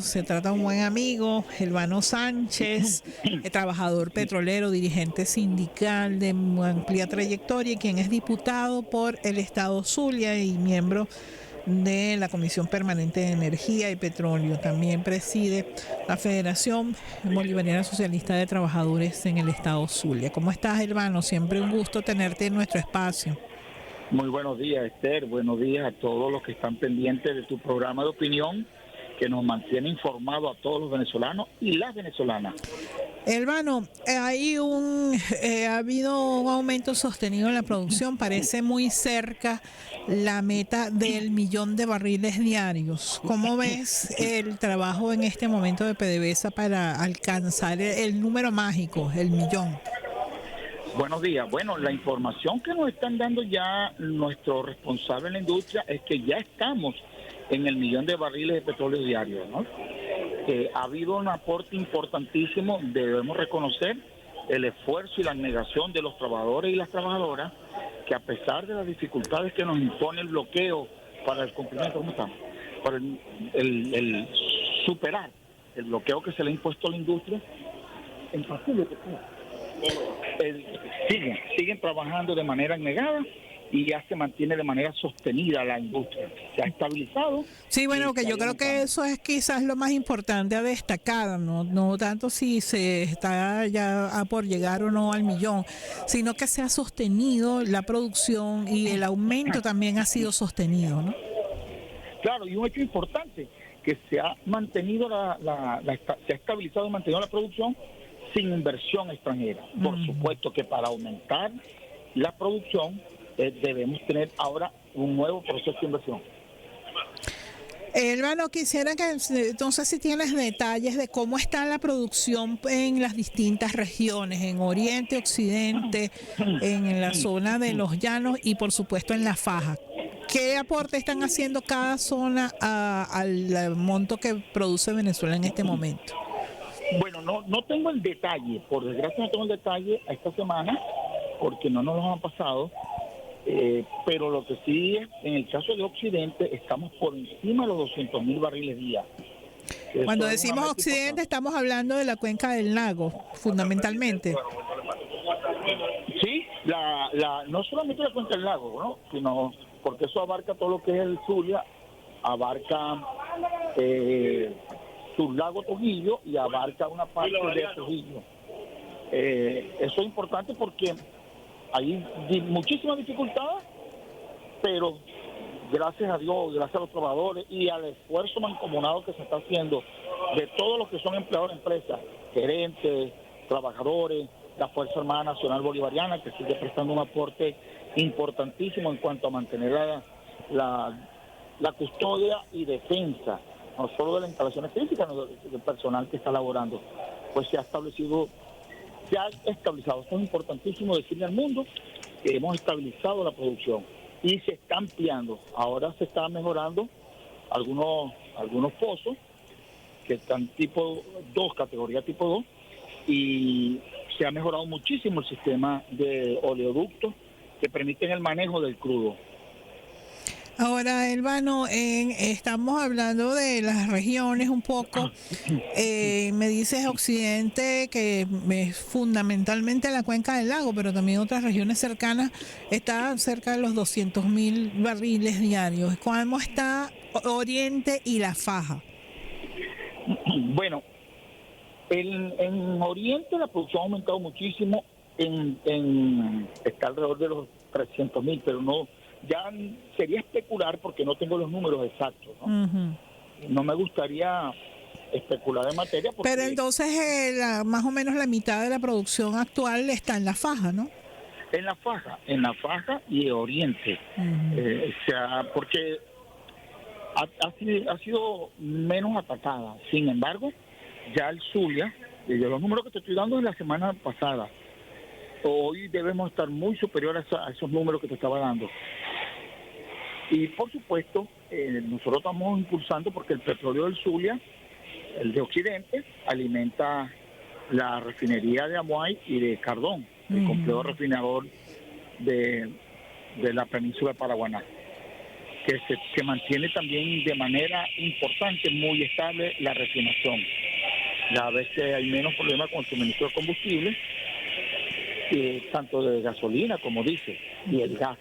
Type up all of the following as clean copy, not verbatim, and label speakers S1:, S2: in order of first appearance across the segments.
S1: Se trata de un buen amigo, Elvano Sánchez, trabajador petrolero, dirigente sindical de amplia trayectoria, quien es diputado por el Estado Zulia y miembro de la Comisión Permanente de Energía y Petróleo. También preside la Federación Bolivariana Socialista de Trabajadores en el Estado Zulia. ¿Cómo estás, Elvano? Siempre un gusto tenerte en nuestro espacio.
S2: Muy buenos días, Esther. Buenos días a todos los que están pendientes de tu programa de opinión que nos mantiene informados a todos los venezolanos y las venezolanas.
S1: Elvano, ha habido un aumento sostenido en la producción. Parece muy cerca la meta del 1.000.000 de barriles diarios. ¿Cómo ves el trabajo en este momento de PDVSA para alcanzar el número mágico, el 1.000.000?
S2: Buenos días. Bueno, la información que nos están dando ya nuestros responsables en la industria es que ya estamos en el 1.000.000 de barriles de petróleo diario, ¿no? Ha habido un aporte importantísimo, debemos reconocer el esfuerzo y la negación de los trabajadores y las trabajadoras, que a pesar de las dificultades que nos impone el bloqueo para el cumplimiento, ¿cómo estamos? Para el superar el bloqueo que se le ha impuesto a la industria, en facilidad, siguen trabajando de manera negada y ya se mantiene de manera sostenida la industria. Se ha estabilizado.
S1: Sí, bueno, que yo creo que eso es quizás lo más importante a destacar, no tanto si se está ya por llegar o no al 1.000.000, sino que se ha sostenido la producción y el aumento también ha sido sostenido, ¿no?
S2: Claro, y un hecho importante, que se ha mantenido se ha estabilizado y mantenido la producción sin inversión extranjera. Por supuesto que para aumentar la producción debemos tener ahora un nuevo proceso de inversión.
S1: Elvano, quisiera que entonces si tienes detalles de cómo está la producción en las distintas regiones, en Oriente, Occidente, en la zona de los llanos y por supuesto en la faja. ¿Qué aporte están haciendo cada zona al monto que produce Venezuela en este momento?
S2: Bueno, no tengo el detalle, por desgracia no tengo el detalle a esta semana, porque no nos lo han pasado, pero lo que sí es, en el caso de Occidente, estamos por encima de los 200.000 barriles día.
S1: Cuando decimos Occidente, estamos hablando de la cuenca del lago, fundamentalmente.
S2: Sí, no solamente la cuenca del lago, ¿no? Sino porque eso abarca todo lo que es el Zulia, abarca Surlago Trujillo y abarca una parte de Trujillo. Eso es importante porque hay muchísimas dificultades, pero gracias a Dios, gracias a los trabajadores y al esfuerzo mancomunado que se está haciendo de todos los que son empleados de empresas, gerentes, trabajadores, la Fuerza Armada Nacional Bolivariana, que sigue prestando un aporte importantísimo en cuanto a mantener la custodia y defensa, no solo de las instalaciones críticas, sino del personal que está laborando. Pues se ha estabilizado. Esto es importantísimo decirle al mundo que hemos estabilizado la producción y se está ampliando. Ahora se está mejorando algunos pozos que están tipo 2, categoría tipo 2, y se ha mejorado muchísimo el sistema de oleoductos que permiten el manejo del crudo.
S1: Ahora, Elvano, estamos hablando de las regiones un poco. Me dices Occidente, que es fundamentalmente la cuenca del lago, pero también otras regiones cercanas, está cerca de los 200.000 barriles diarios. ¿Cómo está Oriente y la faja?
S2: Bueno, en Oriente la producción ha aumentado muchísimo, está alrededor de los 300.000, pero no, ya sería especular porque no tengo los números exactos, ¿no? No me gustaría especular en materia.
S1: Pero entonces más o menos la mitad de la producción actual está en la faja, ¿no?
S2: En la faja y Oriente. Porque ha sido menos atacada. Sin embargo, ya el Zulia, los números que te estoy dando de la semana pasada, hoy debemos estar muy superiores a esos números que te estaba dando. Y por supuesto, nosotros estamos impulsando porque el petróleo del Zulia, el de Occidente, alimenta la refinería de Amuay y de Cardón, el complejo refinador de la península de Paraguaná. se mantiene también de manera importante, muy estable, la refinación. Ya ves que hay menos problemas con el suministro de combustible, tanto de gasolina como dice, y el gas.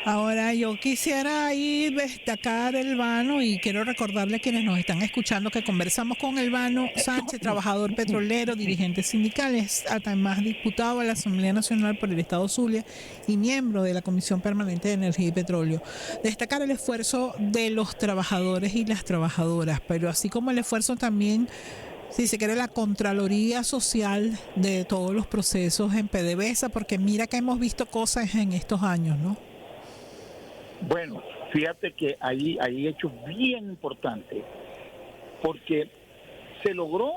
S1: Ahora yo quisiera ahí destacar Elvano y quiero recordarle a quienes nos están escuchando que conversamos con Elvano Sánchez, trabajador petrolero, dirigente sindical, es además diputado a la Asamblea Nacional por el Estado Zulia y miembro de la Comisión Permanente de Energía y Petróleo. Destacar el esfuerzo de los trabajadores y las trabajadoras, pero así como el esfuerzo también, si se quiere, la Contraloría Social de todos los procesos en PDVSA, porque mira que hemos visto cosas en estos años, ¿no?
S2: Bueno, fíjate que ahí hay hechos bien importantes, porque se logró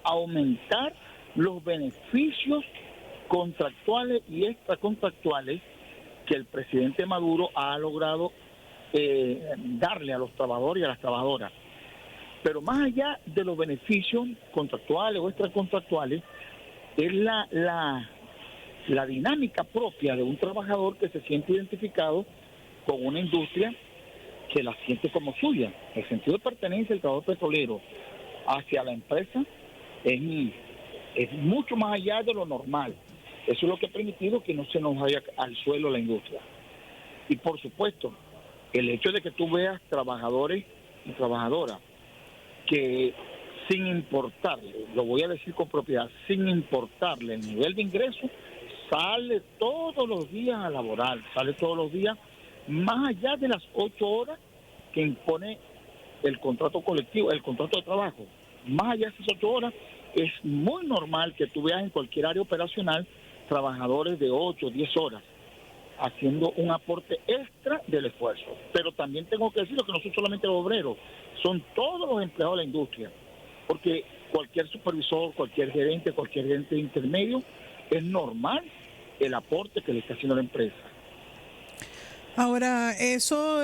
S2: aumentar los beneficios contractuales y extracontractuales que el presidente Maduro ha logrado darle a los trabajadores y a las trabajadoras. Pero más allá de los beneficios contractuales o extracontractuales, es la dinámica propia de un trabajador que se siente identificado con una industria que la siente como suya. El sentido de pertenencia del trabajador petrolero hacia la empresa es mucho más allá de lo normal. Eso es lo que ha permitido que no se nos vaya al suelo la industria. Y por supuesto, el hecho de que tú veas trabajadores y trabajadoras que sin importarle, lo voy a decir con propiedad, sin importarle el nivel de ingreso, sale todos los días a laborar, sale todos los días más allá de las 8 horas que impone el contrato colectivo, el contrato de trabajo. Más allá de esas 8 horas, es muy normal que tú veas en cualquier área operacional trabajadores de 8 o 10 horas haciendo un aporte extra del esfuerzo. Pero también tengo que decirlo que no son solamente los obreros, son todos los empleados de la industria, porque cualquier supervisor, cualquier gerente intermedio, es normal el aporte que le está haciendo la empresa.
S1: Ahora, eso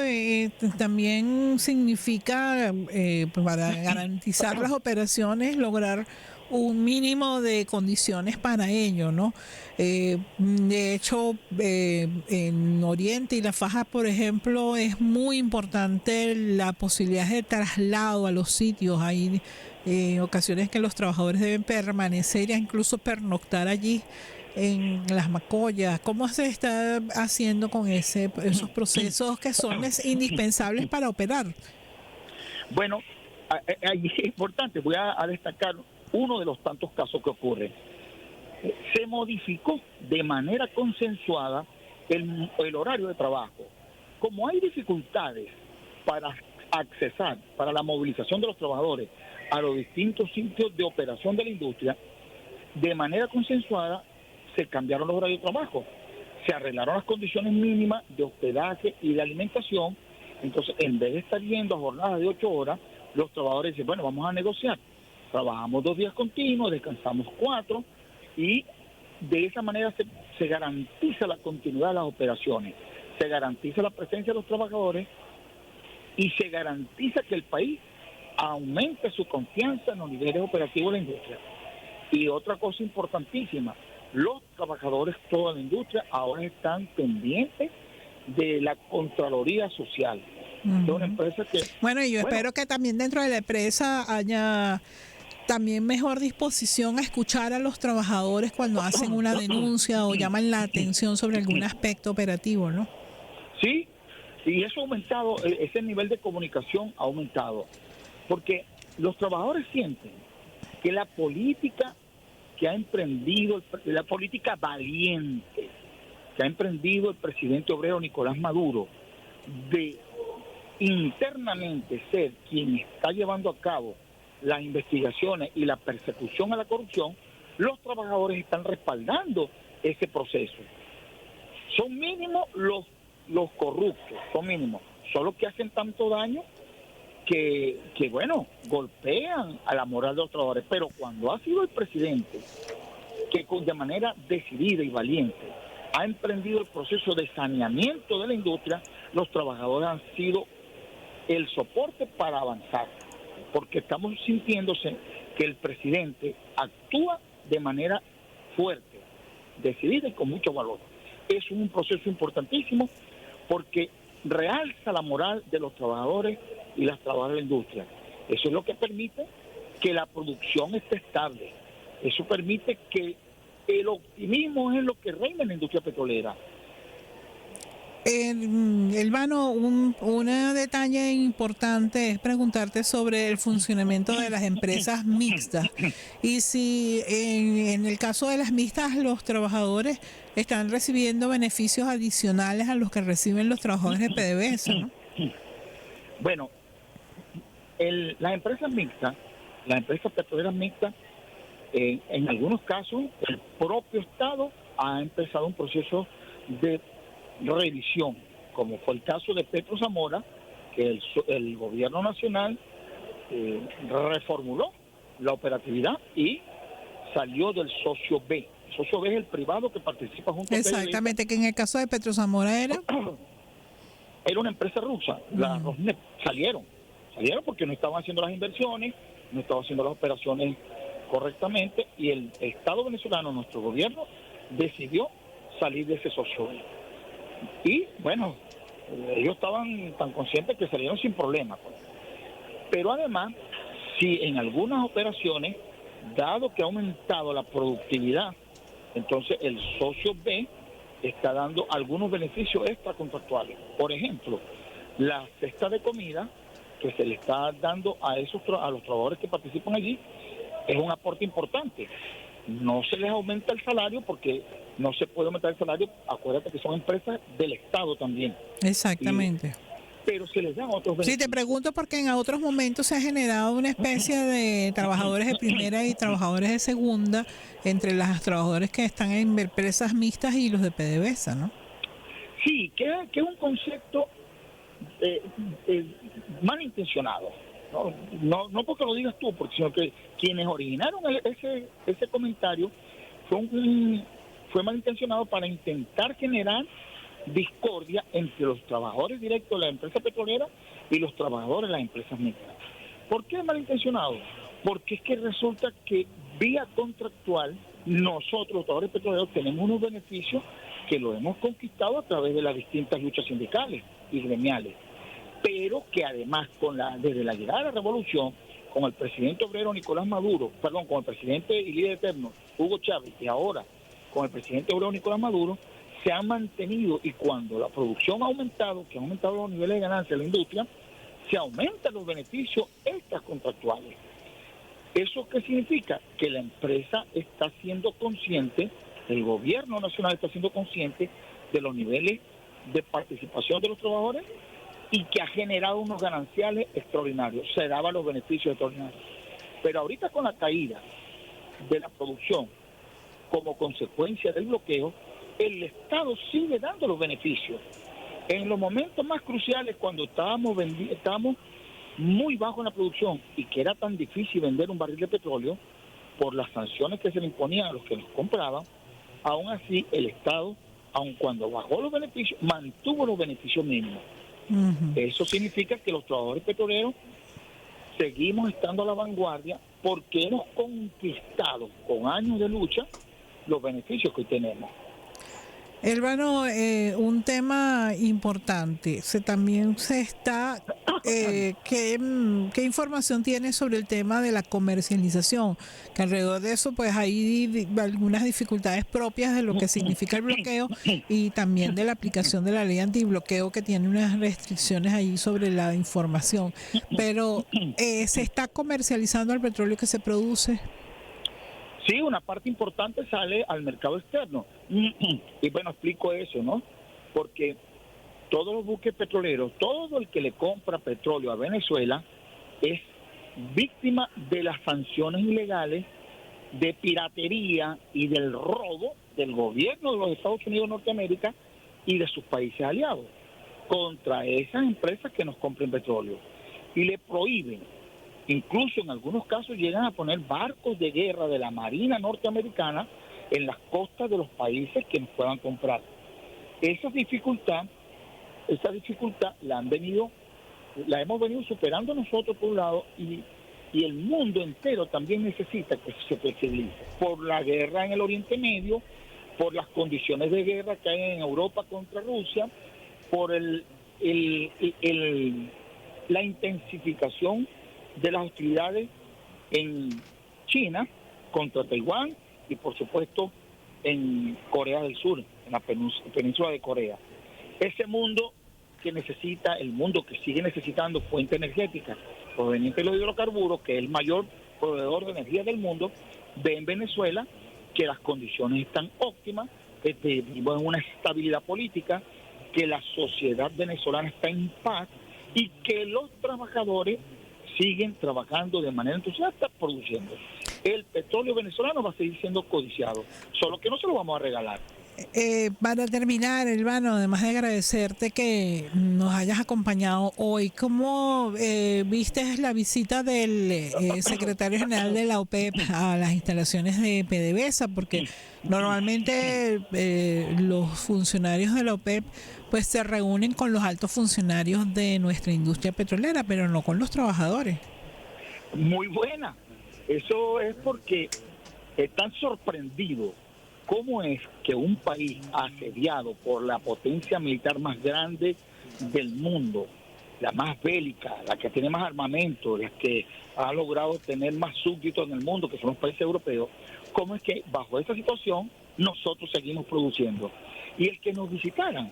S1: también significa, para garantizar las operaciones, lograr un mínimo de condiciones para ello, ¿no? De hecho, en Oriente y la Faja, por ejemplo, es muy importante la posibilidad de traslado a los sitios. Hay ocasiones que los trabajadores deben permanecer e incluso pernoctar allí en las Macoyas. ¿Cómo se está haciendo con esos procesos que son indispensables para operar?
S2: Bueno, ahí es importante, voy a destacar uno de los tantos casos que ocurren. Se modificó de manera consensuada el horario de trabajo. Como hay dificultades para accesar, para la movilización de los trabajadores a los distintos sitios de operación de la industria, de manera consensuada se cambiaron los horarios de trabajo, se arreglaron las condiciones mínimas de hospedaje y de alimentación. Entonces, en vez de estar yendo a jornadas de 8 horas, los trabajadores dicen, bueno, vamos a negociar. Trabajamos 2 días continuos, descansamos 4, y de esa manera se garantiza la continuidad de las operaciones, se garantiza la presencia de los trabajadores y se garantiza que el país aumente su confianza en los niveles operativos de la industria. Y otra cosa importantísima, los trabajadores, toda la industria, ahora están pendientes de la Contraloría Social. De una empresa que...
S1: Bueno, y yo espero que también dentro de la empresa haya también mejor disposición a escuchar a los trabajadores cuando hacen una denuncia o llaman la atención sobre algún aspecto operativo, ¿no?
S2: Sí, y eso ha aumentado, ese nivel de comunicación ha aumentado, porque los trabajadores sienten que la política que ha emprendido, la política valiente que ha emprendido el presidente obrero Nicolás Maduro, de internamente ser quien está llevando a cabo las investigaciones y la persecución a la corrupción, los trabajadores están respaldando ese proceso. Son mínimos los corruptos, son mínimos, solo que hacen tanto daño que bueno, golpean a la moral de los trabajadores. Pero cuando ha sido el presidente que de manera decidida y valiente ha emprendido el proceso de saneamiento de la industria, los trabajadores han sido el soporte para avanzar, porque estamos sintiéndose que el presidente actúa de manera fuerte, decidida y con mucho valor. Es un proceso importantísimo porque realza la moral de los trabajadores y las trabajadoras de la industria. Eso es lo que permite que la producción esté estable. Eso permite que el optimismo es lo que reina en la industria petrolera.
S1: Elvano, un detalle importante es preguntarte sobre el funcionamiento de las empresas mixtas y si en el caso de las mixtas los trabajadores están recibiendo beneficios adicionales a los que reciben los trabajadores de PDVSA, ¿no?
S2: Bueno, las empresas mixtas, las empresas petroleras mixtas, en algunos casos el propio Estado ha empezado un proceso de revisión, como fue el caso de Petro Zamora, que el gobierno nacional reformuló la operatividad y salió del socio B. El socio B es el privado que participa junto a PDVSA.
S1: Exactamente, que en el caso de Petro Zamora era
S2: una empresa rusa, la Rosneft. Salieron porque no estaban haciendo las inversiones, no estaban haciendo las operaciones correctamente, y el Estado venezolano, nuestro gobierno, decidió salir de ese socio B. Y bueno, ellos estaban tan conscientes que salieron sin problemas. Pero además, si en algunas operaciones, dado que ha aumentado la productividad, entonces el socio B está dando algunos beneficios extracontractuales. Por ejemplo, la cesta de comida que se le está dando a los trabajadores que participan allí es un aporte importante. No se les aumenta el salario porque no se puede aumentar el salario. Acuérdate que son empresas del Estado también.
S1: exactamente.
S2: Pero se les dan otros beneficios.
S1: Sí, te pregunto porque en otros momentos se ha generado una especie de trabajadores de primera y trabajadores de segunda entre los trabajadores que están en empresas mixtas y los de PDVSA, ¿no?
S2: Sí, que es un concepto malintencionado. No porque lo digas tú, sino que quienes originaron ese comentario fue malintencionado para intentar generar discordia entre los trabajadores directos de la empresa petrolera y los trabajadores de las empresas mixtas. ¿Por qué es malintencionado? Porque es que resulta que vía contractual nosotros, los trabajadores petroleros, tenemos unos beneficios que los hemos conquistado a través de las distintas luchas sindicales y gremiales, pero que además desde la llegada de la revolución, con el presidente obrero Nicolás Maduro, con el presidente y líder eterno Hugo Chávez, y ahora con el presidente obrero Nicolás Maduro, se han mantenido, y cuando la producción ha aumentado, que han aumentado los niveles de ganancia de la industria, se aumentan los beneficios extracontractuales. ¿Eso qué significa? Que la empresa está siendo consciente, el gobierno nacional está siendo consciente de los niveles de participación de los trabajadores y que ha generado unos gananciales extraordinarios, se daban los beneficios extraordinarios. Pero ahorita con la caída de la producción como consecuencia del bloqueo, el Estado sigue dando los beneficios. En los momentos más cruciales, cuando estábamos muy bajo en la producción y que era tan difícil vender un barril de petróleo por las sanciones que se le imponían a los que nos compraban, aún así el Estado, aun cuando bajó los beneficios, mantuvo los beneficios mínimos. Eso significa que los trabajadores petroleros seguimos estando a la vanguardia porque hemos conquistado con años de lucha los beneficios que hoy tenemos.
S1: Elvano, un tema importante, también se está, ¿qué información tienes sobre el tema de la comercialización? Que alrededor de eso pues hay algunas dificultades propias de lo que significa el bloqueo y también de la aplicación de la ley antibloqueo, que tiene unas restricciones ahí sobre la información. Pero ¿se está comercializando el petróleo que se produce?
S2: Sí, una parte importante sale al mercado externo. Y bueno, explico eso, ¿no? Porque todos los buques petroleros, todo el que le compra petróleo a Venezuela es víctima de las sanciones ilegales, de piratería y del robo del gobierno de los Estados Unidos de Norteamérica y de sus países aliados contra esas empresas que nos compren petróleo. Y le prohíben. Incluso en algunos casos llegan a poner barcos de guerra de la Marina norteamericana en las costas de los países que nos puedan comprar. Esa dificultad la hemos venido superando nosotros por un lado, y el mundo entero también necesita que se flexibilice por la guerra en el Oriente Medio, por las condiciones de guerra que hay en Europa contra Rusia, por la intensificación de las hostilidades en China contra Taiwán y por supuesto en Corea del Sur, en la península de Corea. Ese mundo que necesita, el mundo que sigue necesitando fuente energética proveniente de los hidrocarburos, que es el mayor proveedor de energía del mundo, ve en Venezuela que las condiciones están óptimas, que vivimos en una estabilidad política, que la sociedad venezolana está en paz y que los trabajadores siguen trabajando de manera entusiasta produciendo. El petróleo venezolano va a seguir siendo codiciado, solo que no se lo vamos a regalar.
S1: Para terminar, Elvano, además de agradecerte que nos hayas acompañado hoy, ¿cómo viste la visita del secretario general de la OPEP a las instalaciones de PDVSA? Porque normalmente los funcionarios de la OPEP pues se reúnen con los altos funcionarios de nuestra industria petrolera, pero no con los trabajadores.
S2: Muy buena. Eso es porque están sorprendidos. ¿Cómo es que un país asediado por la potencia militar más grande del mundo, la más bélica, la que tiene más armamento, la que ha logrado tener más súbditos en el mundo, que son los países europeos, cómo es que bajo esta situación nosotros seguimos produciendo? Y el que nos visitaran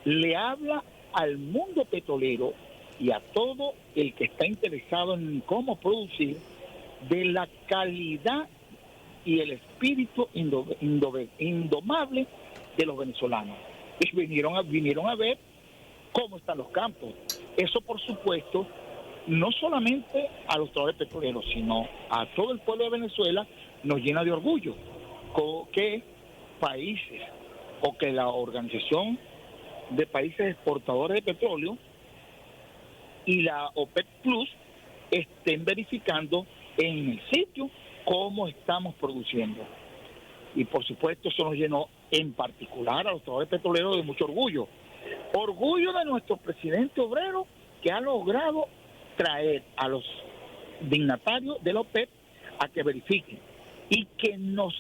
S2: le habla al mundo petrolero y a todo el que está interesado en cómo producir de la calidad y el espíritu indomable de los venezolanos. Y vinieron a ver cómo están los campos. Eso, por supuesto, no solamente a los trabajadores petroleros, sino a todo el pueblo de Venezuela nos llena de orgullo que países o que la Organización de Países Exportadores de Petróleo y la OPEC Plus estén verificando en el sitio cómo estamos produciendo. Y por supuesto eso nos llenó en particular a los trabajadores petroleros de mucho orgullo. Orgullo de nuestro presidente obrero que ha logrado traer a los dignatarios de la OPEP a que verifiquen y que nos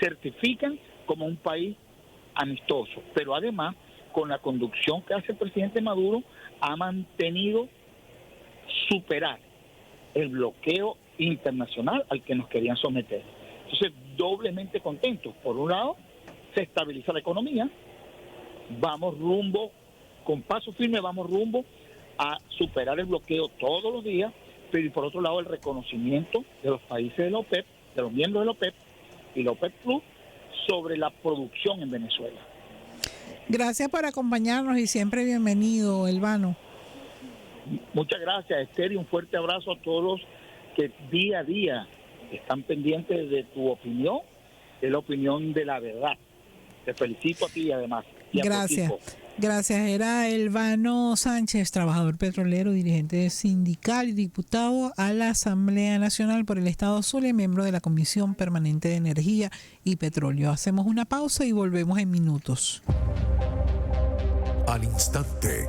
S2: certifican como un país amistoso. Pero además, con la conducción que hace el presidente Maduro, ha mantenido superar el bloqueo internacional al que nos querían someter. Entonces, doblemente contentos. Por un lado, se estabiliza la economía, vamos rumbo, con paso firme, vamos rumbo a superar el bloqueo todos los días, pero y por otro lado, el reconocimiento de los países de la OPEP, de los miembros de la OPEP y la OPEP Plus sobre la producción en Venezuela.
S1: Gracias por acompañarnos y siempre bienvenido, Elvano.
S2: Muchas gracias, Esther, y un fuerte abrazo a todos los que día a día están pendientes de tu opinión, de la opinión de la verdad. Te felicito a ti además. Y
S1: gracias.
S2: A tu equipo.
S1: Gracias. Era Elvano Sánchez, trabajador petrolero, dirigente sindical y diputado a la Asamblea Nacional por el Estado Zulia y miembro de la Comisión Permanente de Energía y Petróleo. Hacemos una pausa y volvemos en minutos.
S3: Al instante.